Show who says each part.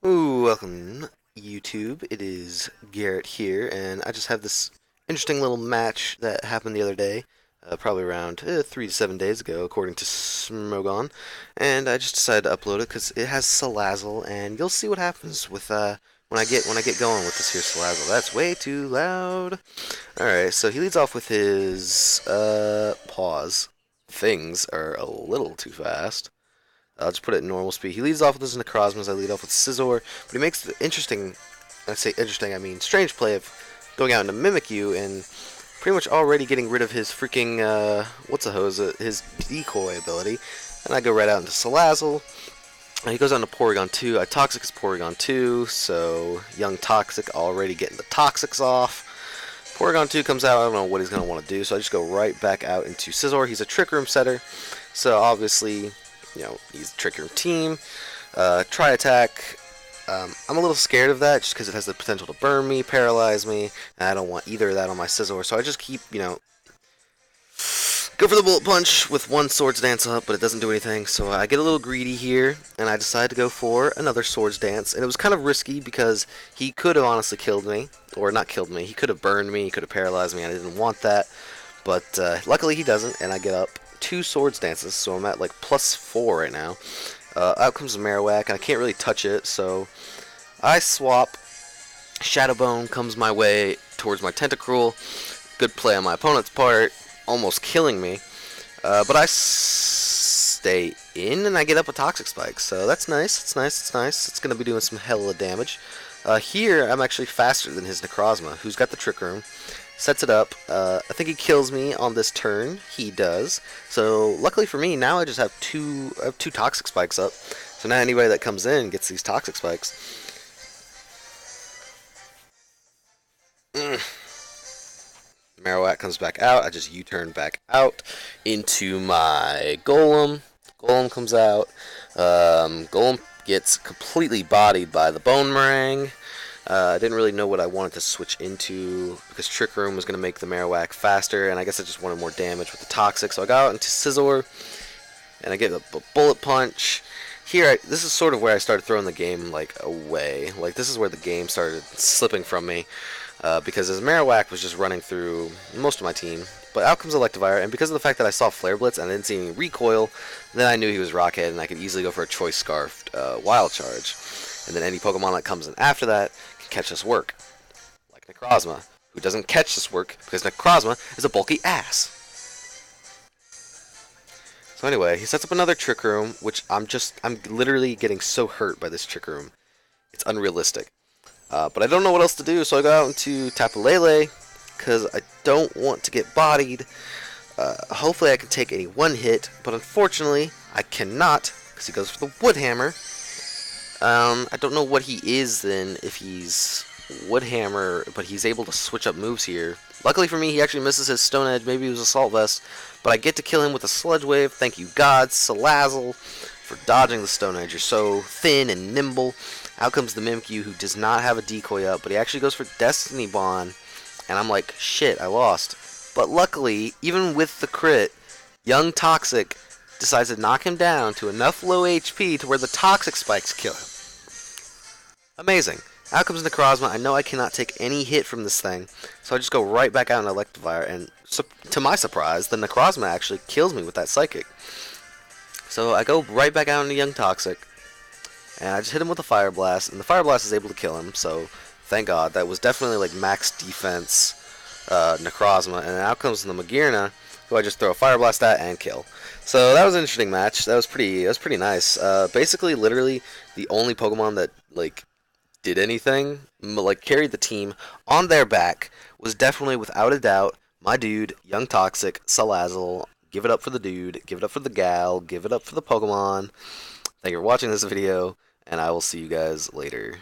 Speaker 1: Ooh, welcome YouTube. It is Garrett here, and I just have this interesting little match that happened the other day, probably around 3 to 7 days ago, according to Smogon. And I just decided to upload it because it has Salazzle, and you'll see what happens with when I get going with this here Salazzle. That's way too loud. All right, so he leads off with his pause. Things are a little too fast. I'll just put it in normal speed. He leads off with his Necrozmas. I lead off with Scizor, but he makes the interesting, I say interesting, I mean strange play of going out into Mimikyu and pretty much already getting rid of his freaking, his decoy ability. And I go right out into Salazzle. He goes on to Porygon 2. I Toxic his Porygon 2, so young Toxic already getting the Toxics off. Porygon 2 comes out, I don't know what he's going to want to do, so I just go right back out into Scizor. He's a Trick Room setter, so obviously he's a Trick Room team. Try attack. I'm a little scared of that just because it has the potential to burn me, paralyze me, and I don't want either of that on my Scizor, so I just keep, go for the Bullet Punch with one Swords Dance up, but it doesn't do anything, so I get a little greedy here, and I decide to go for another Swords Dance, and it was kind of risky because he could have honestly killed me, or not killed me, he could have burned me, he could have paralyzed me, and I didn't want that, but luckily he doesn't, and I get up two Swords Dances, so I'm at like +4 right now. Out comes Marowak, and I can't really touch it, so I swap. Shadow Bone comes my way towards my Tentacruel. Good play on my opponent's part, almost killing me. But I stay in, and I get up a Toxic Spike, so that's nice. It's nice. It's nice. It's going to be doing some hella damage. Here, I'm actually faster than his Necrozma, who's got the Trick Room. Sets it up. I think he kills me on this turn. He does. So luckily for me, now I just have two Toxic Spikes up. So now anybody that comes in gets these Toxic Spikes. Marowak comes back out. I just U-turn back out into my Golem. Golem comes out. Golem gets completely bodied by the Bone Meringue. I didn't really know what I wanted to switch into because Trick Room was going to make the Marowak faster, and I guess I just wanted more damage with the Toxic, so I got out into Scizor, and I get a Bullet Punch. Here, this is sort of where I started throwing the game away. This is where the game started slipping from me because as Marowak was just running through most of my team. But out comes Electivire, and because of the fact that I saw Flare Blitz and I didn't see any recoil, then I knew he was Rockhead, and I could easily go for a Choice Scarf Wild Charge. And then any Pokemon that comes in after that can catch this work. Like Necrozma, who doesn't catch this work because Necrozma is a bulky ass. So anyway, he sets up another Trick Room, which I'm literally getting so hurt by this Trick Room. It's unrealistic. But I don't know what else to do, so I go out into Tapu Lele, because I don't want to get bodied. Hopefully I can take any one hit, but unfortunately I cannot, because he goes for the Wood Hammer. I don't know what he is then, if he's Wood Hammer, but he's able to switch up moves here. Luckily for me, he actually misses his Stone Edge. Maybe he was Assault Vest, but I get to kill him with a Sludge Wave. Thank you, God, Salazzle, for dodging the Stone Edge. You're so thin and nimble. Out comes the Mimikyu, who does not have a decoy up, but he actually goes for Destiny Bond, and I'm like, shit, I lost. But luckily, even with the crit, young Toxic decides to knock him down to enough low HP to where the Toxic Spikes kill him. Amazing. Out comes Necrozma. I know I cannot take any hit from this thing, so I just go right back out into Electivire, and to my surprise, the Necrozma actually kills me with that Psychic. So I go right back out into Young Toxic, and I just hit him with a Fire Blast, and the Fire Blast is able to kill him, so thank God. That was definitely like max defense Necrozma, and out comes the Magearna, who I just throw a Fire Blast at and kill. So that was an interesting match. That was pretty nice. Basically, literally, the only Pokemon that did anything, carried the team on their back, was definitely, without a doubt, my dude, Young Toxic, Salazzle. Give it up for the dude, give it up for the gal, give it up for the Pokemon. Thank you for watching this video, and I will see you guys later.